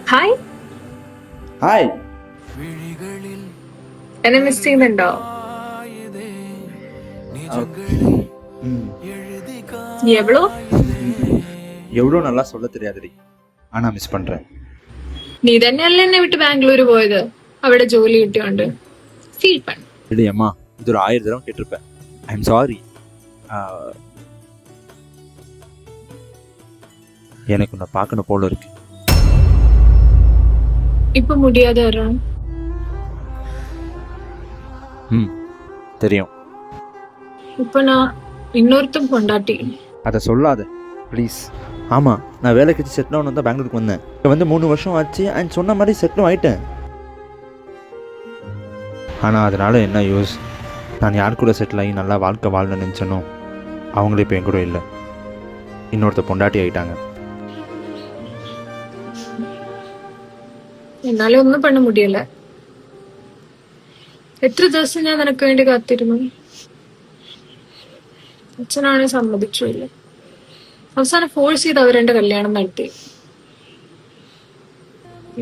Hi, hi. എന്നെ miss ചെയ്യുന്നുണ്ടോ? எவ்வளோ எவ்வளோ நல்லா சொல்ல தெரியாதுடி, ஆனா மிஸ் பண்றேன். നീ തന്നെയല്ലേ എന്നെ വിട്ട് ബാംഗ്ലൂർ പോയത്? അവിടെ ജോലി കിട്ടിയോണ്ട് ഫീൽ பண்ணு. இல்லை அம்மா, இது ஒரு 1000 தடவை கேட்டிருப்பேன். I am sorry. எனக்கு உன்னை பார்க்கணும் போல இருக்கு. இப்ப முடியாத அருண். தெரியும். இப்ப நான் இன்னொருத்தம் பொண்டாட்டி. அதை சொல்லாத ப்ளீஸ். ஆமாம், நான் வேலை கட்சி செட்டில் ஆகணும் தான் பெங்களூருக்கு வந்தேன். இப்போ வந்து 3 வருஷம் ஆச்சு அண்ட் சொன்ன மாதிரி செட்டிலும் ஆகிட்டேன். ஆனால் அதனால் என்ன யூஸ்? நான் யார் கூட செட்டில் ஆகி நல்லா வாழ்க்கை வாழணும்னு நினச்சனோ அவங்களே இப்போ என் கூட இல்லை, இன்னொருத்த பொண்டாட்டி ஆகிட்டாங்க. എന്നാലും ഒന്നും பண்ண முடியல. എത്ര ദിവസം ഞാൻ നിനക്ക് വേണ്ടി കാത്തിരുന്നു. അച്ഛനാണെ സമ്മതിച്ചില്ല. അവസാനം ഫോഴ്സ് ചെയ്ത് അവരെന്റെ കല്യാണം നടത്തി.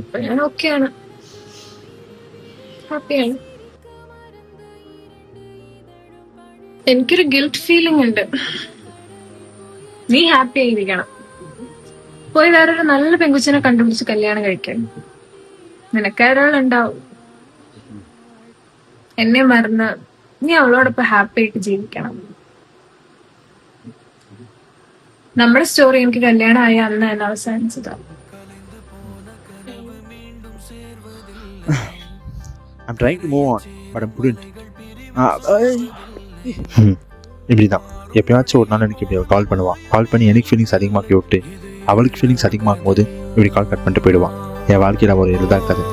ഇപ്പൊ ഞാൻ ഓക്കെയാണ്, ഹാപ്പിയാണ്. എനിക്കൊരു ഗിൽറ്റ് ഫീലിംഗ് ഉണ്ട്. നീ ഹാപ്പി ആയിരിക്കണം. പോയി വേറൊരു നല്ല പെങ്കുച്ചിനെ കണ്ടുപിടിച്ച് കല്യാണം കഴിക്കാൻ. നിനക്കൊരാളുണ്ടാവും. എന്നെ മറന്ന് നീ അവളോടൊപ്പം ഹാപ്പി ആയിട്ട് ജീവിക്കണം. നമ്മുടെ സ്റ്റോറി എനിക്ക് കല്യാണമായ അന്ന് തന്നെ അവസാനിച്ചതാ. I'm trying to move on, but I couldn't. இப்படி தான் எப்பயாச்சும் ஒரு நாள் எனக்கு இப்படி கால் பண்ணுவான். கால் பண்ணி எனக்கு ஃபீலிங்ஸ் அதிகமாக்கி விட்டு அவளுக்கு ஃபீலிங்ஸ் அதிகமாகும் போது இப்படி கால் கட் பண்ணிட்டு போயிடுவான். என் வாழ்க்கையில் ஒரு எழுதா கதை.